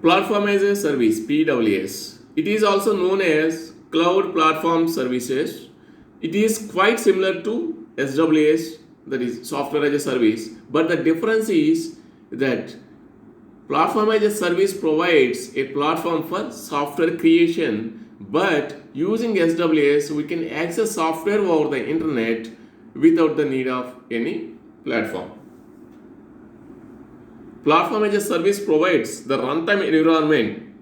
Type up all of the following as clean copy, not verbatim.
Platform as a Service (PWS). It is also known as Cloud Platform Services. It is quite similar to SWS, that is Software as a Service, but the difference is that Platform as a Service provides a platform for software creation, but using SWS, we can access software over the internet without the need of any platform. Platform as a Service provides the runtime environment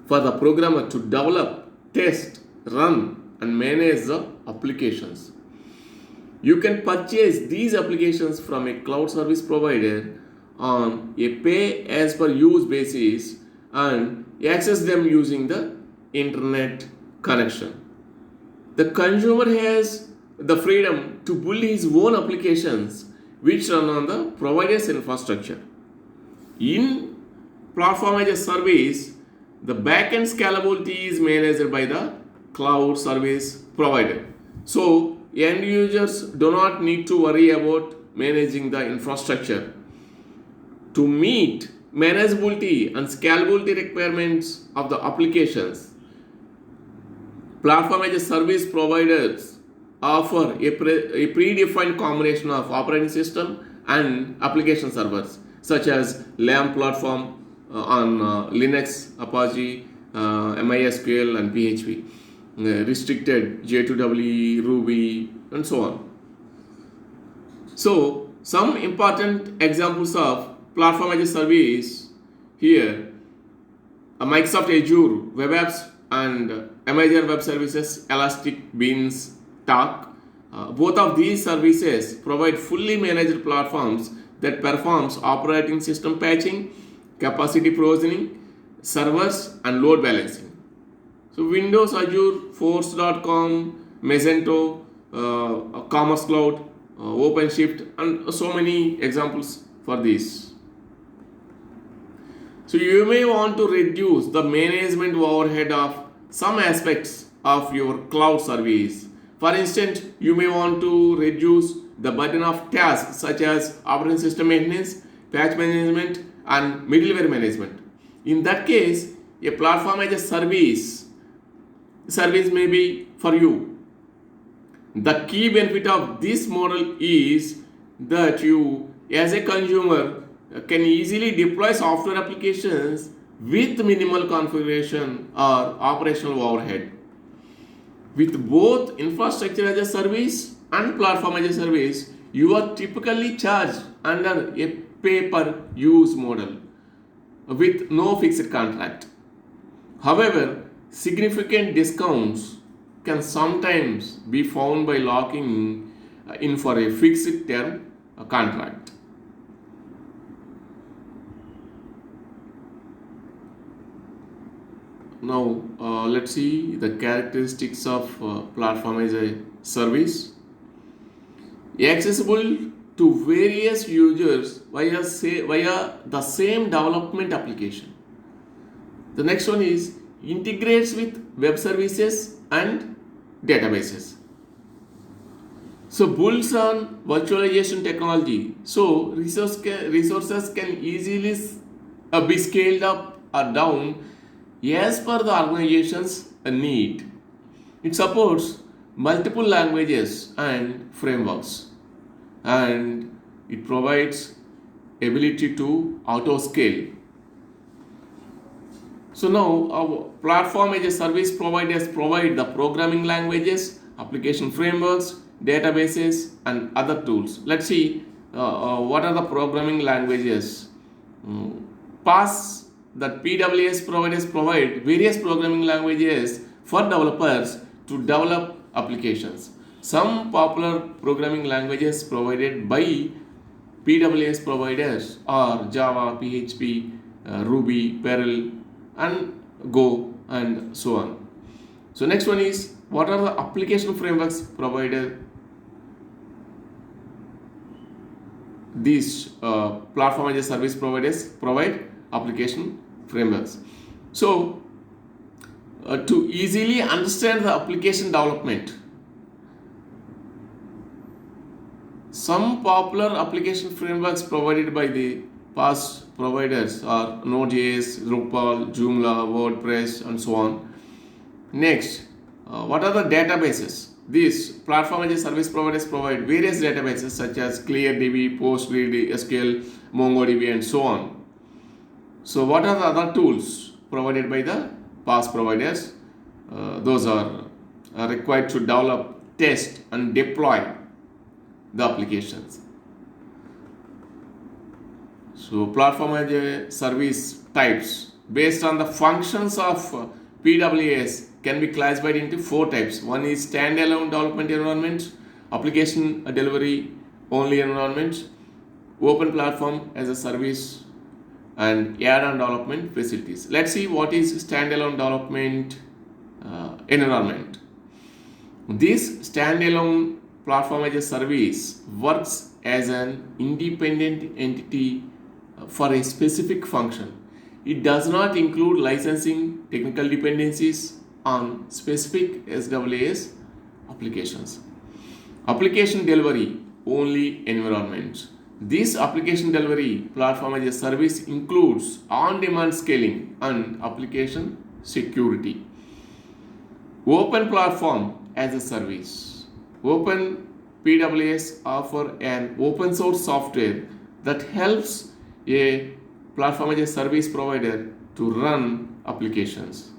for the programmer to develop, test, run, and manage the applications. You can purchase these applications from a cloud service provider on a pay as per use basis and access them using the internet connection. The consumer has the freedom to build his own applications which run on the provider's infrastructure. In platform as a service, the backend scalability is managed by the cloud service provider. So, end users do not need to worry about managing the infrastructure. To meet manageability and scalability requirements of the applications, platform as a service providers offer a predefined combination of operating system and application servers such as LAMP platform on Linux, Apache, MySQL and PHP, restricted J2EE, Ruby and so on. So some important examples of platform as a service here: Microsoft Azure Web Apps and Amazon Web Services Elastic Beans Talk. Both of these services provide fully managed platforms that performs operating system patching, capacity provisioning, servers and load balancing. So Windows, Azure, Force.com, Magento, Commerce Cloud, OpenShift and so many examples for this. So you may want to reduce the management overhead of some aspects of your cloud service. For instance, you may want to reduce the burden of tasks such as operating system maintenance, patch management, and middleware management. In that case, a platform as a service may be for you. The key benefit of this model is that you, as a consumer, can easily deploy software applications with minimal configuration or operational overhead. With both infrastructure as a service and platform as a service, you are typically charged under a pay-per-use model with no fixed contract. However, significant discounts can sometimes be found by locking in for a fixed term contract. Now, let's see the characteristics of platform as a service. Accessible to various users via the same development application. The next one is integrates with web services and databases. So builds on virtualization technology. So resources can easily be scaled up or down as per the organization's need. It supports multiple languages and frameworks, and it provides ability to auto scale. So now our platform as a service providers provide the programming languages, application frameworks, databases and other tools. Let's see what are the programming languages. PaaS, that PWS providers provide various programming languages for developers to develop applications. Some popular programming languages provided by PWS providers are Java, PHP, Ruby, Perl, and Go, and so on. So next one is, what are the application frameworks provided? These platform as a service providers provide application frameworks. So to easily understand the application development, some popular application frameworks provided by the PaaS providers are Node.js, Drupal, Joomla, WordPress, and so on. Next, what are the databases? These platform as a service providers provide various databases such as ClearDB, PostgreSQL, MongoDB, and so on. So, what are the other tools provided by the PaaS providers? Those are required to develop, test, and deploy the applications. So, platform as a service types based on the functions of PWS can be classified into 4 types. One is standalone development environment, application delivery only environment, open platform as a service, and add-on development facilities. Let's see what is standalone development environment. This standalone platform as a service works as an independent entity for a specific function. It does not include licensing technical dependencies on specific SaaS applications. Application delivery only environment. This application delivery platform as a service includes on-demand scaling and application security. Open platform as a service. Open PWS offer an open source software that helps a platform as a service provider to run applications.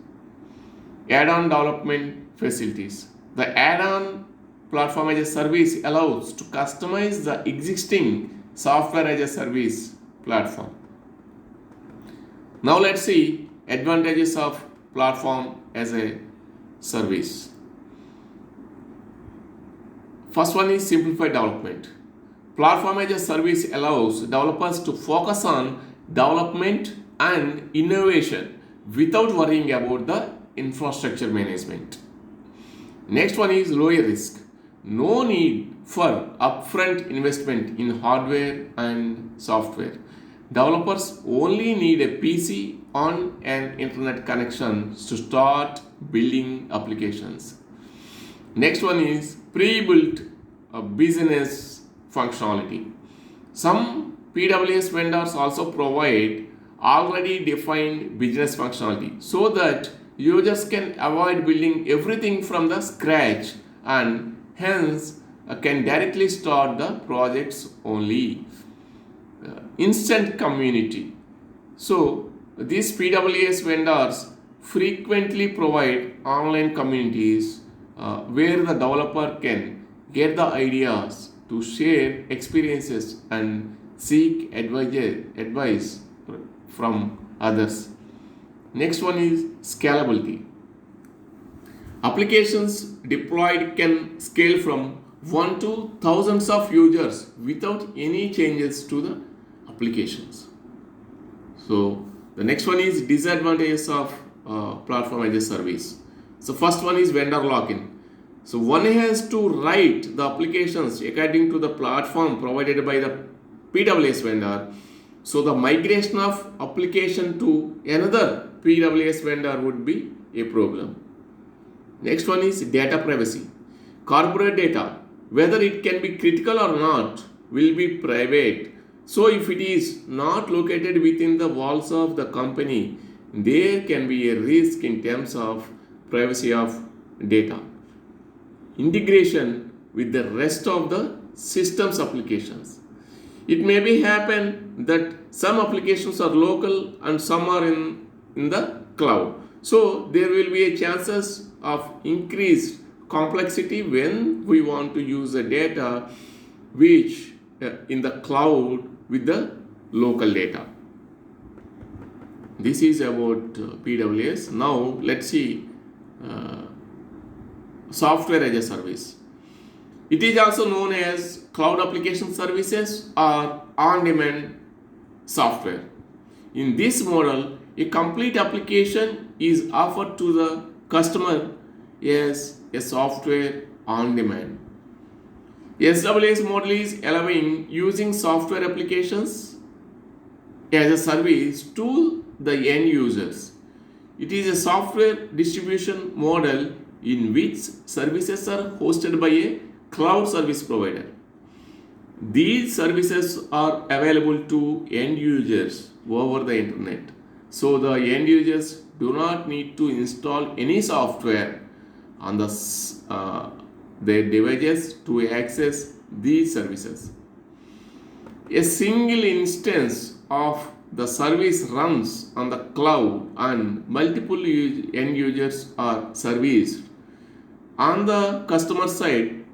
Add-on development facilities. The add-on platform as a service allows to customize the existing software as a service platform. Now let's see advantages of platform as a service. First one is simplified development. Platform as a service allows developers to focus on development and innovation without worrying about the infrastructure management. Next one is lower risk. No need for upfront investment in hardware and software. Developers only need a PC on an internet connection to start building applications. Next one is pre-built business functionality. Some PWS vendors also provide already defined business functionality so that users can avoid building everything from the scratch and hence can directly start the projects only. Instant community. So these PWS vendors frequently provide online communities where the developer can get the ideas to share experiences and seek advice from others. Next one is scalability. Applications deployed can scale from 1 to thousands of users without any changes to the applications. So the next one is disadvantages of platform as a service. So first one is vendor lock-in. So one has to write the applications according to the platform provided by the PWS vendor. So the migration of application to another PWS vendor would be a problem. Next one is data privacy. Corporate data, whether it can be critical or not, will be private. So if it is not located within the walls of the company, there can be a risk in terms of privacy of data. Integration with the rest of the system's applications. It may be happen that some applications are local and some are in the cloud. So there will be a chances of increased complexity when we want to use the data which in the cloud with the local data. This is about PWS. Now let's see software as a service. It is also known as cloud application services or on-demand software. In this model, a complete application is offered to the customer as a software on demand. SaaS model is allowing using software applications as a service to the end users. It is a software distribution model in which services are hosted by a cloud service provider. These services are available to end users over the internet. So the end users do not need to install any software on their devices to access these services. A single instance of the service runs on the cloud and multiple end users are serviced. On the customer side,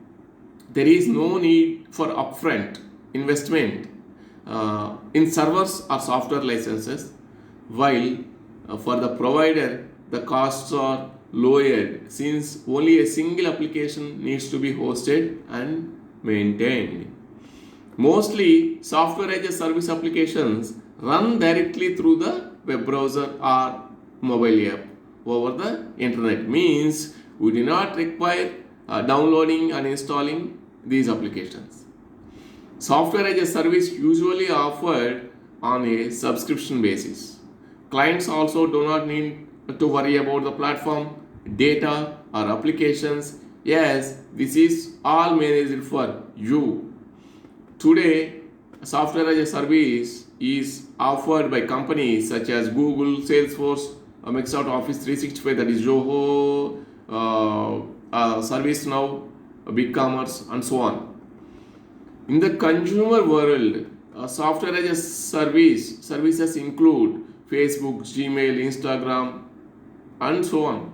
there is no need for upfront investment in servers or software licenses, while for the provider the costs are lowered since only a single application needs to be hosted and maintained. Mostly software as a service applications run directly through the web browser or mobile app over the internet, means we do not require downloading and installing these applications. Software as a service usually offered on a subscription basis. Clients also do not need to worry about the platform, data or applications. Yes, this is all managed for you. Today, software as a service is offered by companies such as Google, Salesforce, Microsoft Office 365, that is Zoho, ServiceNow, BigCommerce, and so on. In the consumer world, software as a service services include Facebook, Gmail, Instagram, and so on.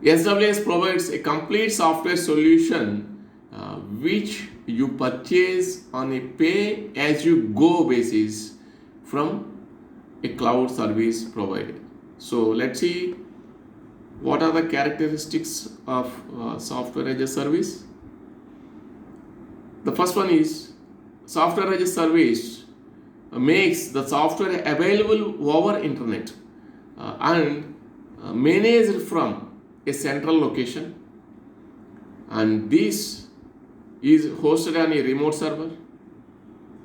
SWS provides a complete software solution which you purchase on a pay-as-you-go basis from a cloud service provider. So let's see what are the characteristics of software as a service. The first one is software as a service makes the software available over internet and managed from a central location, and this is hosted on a remote server,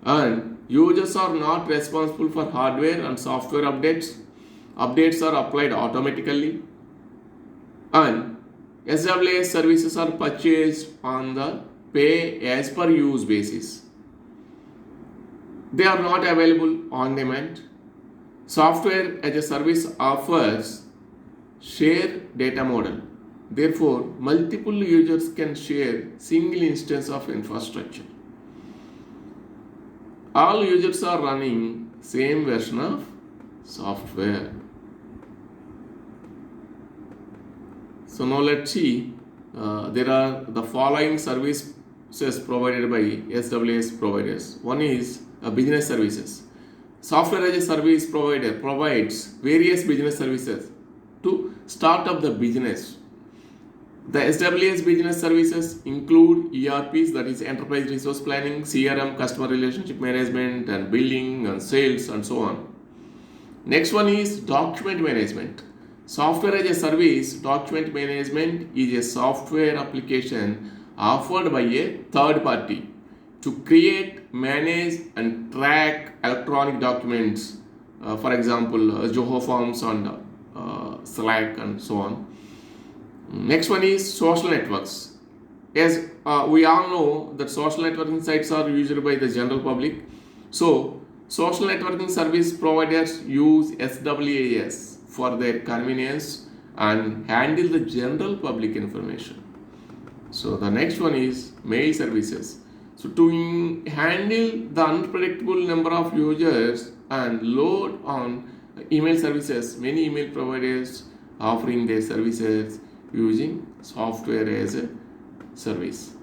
and users are not responsible for hardware and software updates. Updates are applied automatically, and SWS services are purchased on the pay as per use basis. They are not available on demand. Software as a service offers share data model. Therefore, multiple users can share single instance of infrastructure. All users are running same version of software. So now let's see. There are the following services provided by SWS providers. One is business services. Software as a service provider provides various business services to start up the business. The SWS business services include ERPs, that is enterprise resource planning, CRM, customer relationship management, and billing and sales, and so on. Next one is document management. Software as a service document management is a software application offered by a third party to create, manage, and track electronic documents, for example, Zoho Forms and Slack, and so on. Next one is social networks. As we all know that social networking sites are used by the general public. So, social networking service providers use SWAS for their convenience and handle the general public information. So, the next one is mail services. So, to handle the unpredictable number of users and load on email services, many email providers offering their services using software as a service.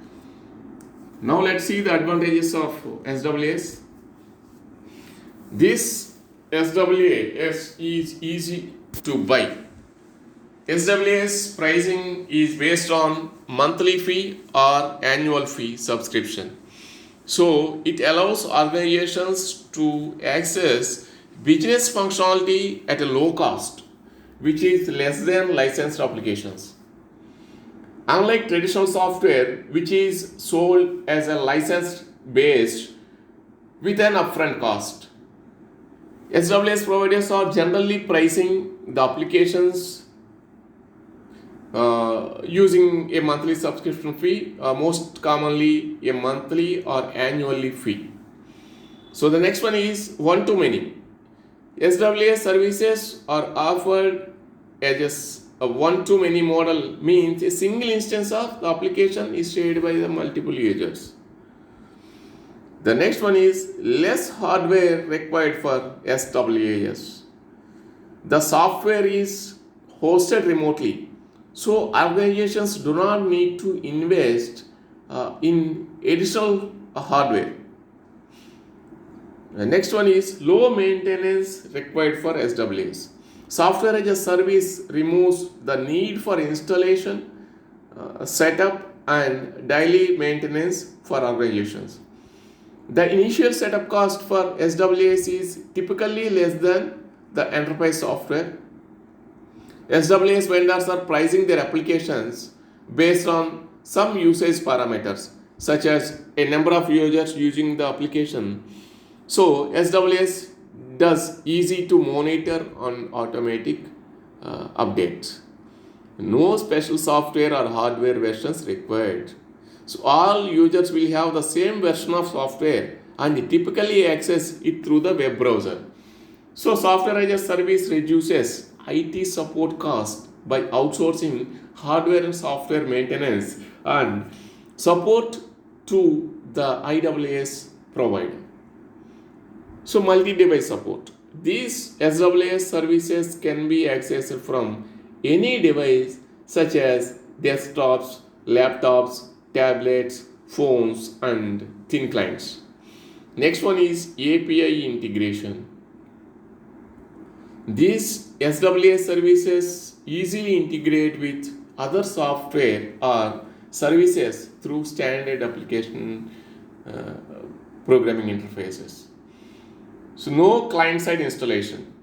Now let's see the advantages of SWS. This SWS is easy to buy. SWS pricing is based on monthly fee or annual fee subscription. So it allows organizations to access business functionality at a low cost, which is less than licensed applications. Unlike traditional software, which is sold as a license based with an upfront cost, SWS providers are generally pricing the applications using a monthly subscription fee, most commonly a monthly or annually fee. So the next one is one-to-many. SWS services are offered as a one-to-many model, means a single instance of the application is shared by the multiple users. The next one is less hardware required for SWAS. The software is hosted remotely, so organizations do not need to invest in additional hardware. The next one is low maintenance required for SWS. Software as a service removes the need for installation, setup, and daily maintenance for organizations. The initial setup cost for SWS is typically less than the enterprise software. SWS vendors are pricing their applications based on some usage parameters, such as a number of users using the application. So SWS does easy to monitor on automatic updates. No special software or hardware versions required. So all users will have the same version of software and typically access it through the web browser. So software as a service reduces IT support cost by outsourcing hardware and software maintenance and support to the IaaS provider. So multi-device support. These SWS services can be accessed from any device such as desktops, laptops, tablets, phones, and thin clients. Next one is API integration. These SWS services easily integrate with other software or services through standard application programming interfaces. So no client-side installation.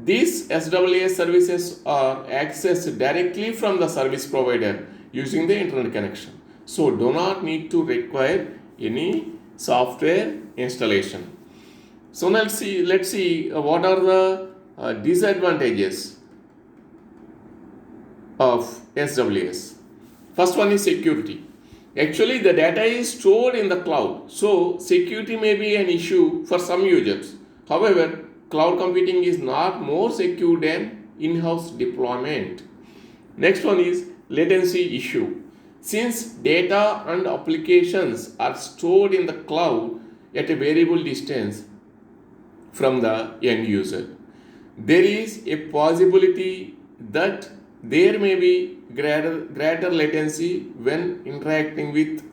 These SWS services are accessed directly from the service provider using the internet connection. So do not need to require any software installation. So let's see what are the disadvantages of SWS. First one is security. Actually, the data is stored in the cloud, so security may be an issue for some users. However, cloud computing is not more secure than in-house deployment. Next one is latency issue. Since data and applications are stored in the cloud at a variable distance from the end user, there is a possibility that there may be greater latency when interacting with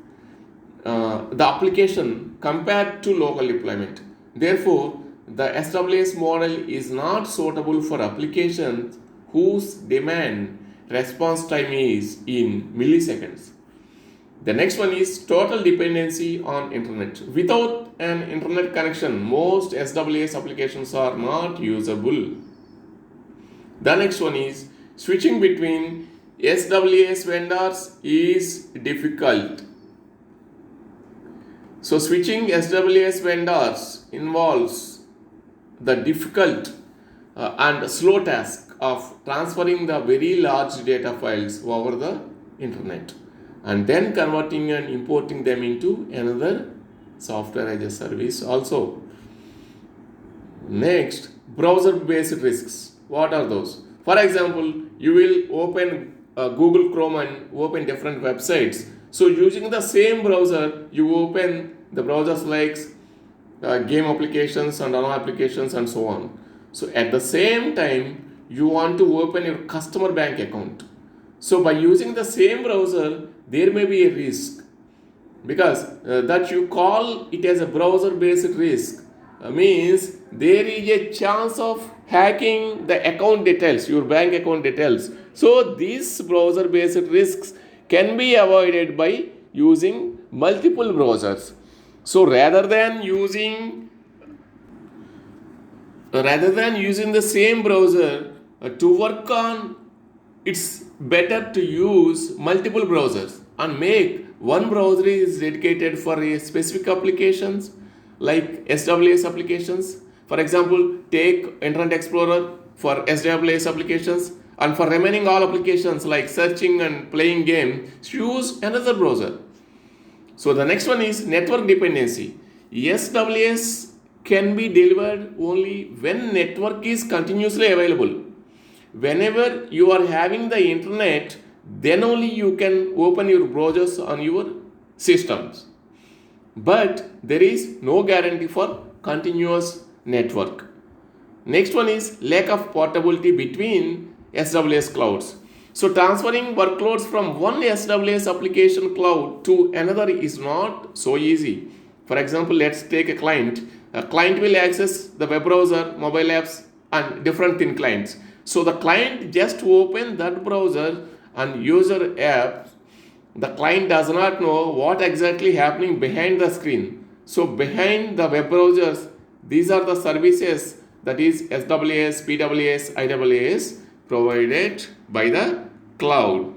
the application compared to local deployment. Therefore, the SWS model is not suitable for applications whose demand response time is in milliseconds. The next one is total dependency on internet. Without an internet connection, most SWS applications are not usable. The next one is switching between SWS vendors is difficult. So switching SWS vendors involves the difficult and slow task of transferring the very large data files over the internet and then converting and importing them into another software as a service also. Next, browser based risks. What are those? For example, you will open Google Chrome and open different websites. So using the same browser, you open the browsers like game applications and other applications and so on. So at the same time, you want to open your customer bank account. So by using the same browser, there may be a risk because that you call it as a browser based risk means there is a chance of hacking the account details, your bank account details. So these browser based risks can be avoided by using multiple browsers. So rather than using the same browser to work on, it's better to use multiple browsers and make one browser is dedicated for a specific applications like SWS applications. For example, take Internet Explorer for SWS applications, and for remaining all applications like searching and playing game, use another browser. So the next one is network dependency. SWS can be delivered only when network is continuously available. Whenever you are having the internet, then only you can open your browsers on your systems. But there is no guarantee for continuous network. Next one is lack of portability between SWS clouds. So transferring workloads from one SWS application cloud to another is not so easy. For example, let's take a client. A client will access the web browser, mobile apps, and different thin clients. So the client just open that browser and user app. The client does not know what exactly happening behind the screen. So behind the web browsers, these are the services, that is SWS, PWS, IWS provided by the cloud.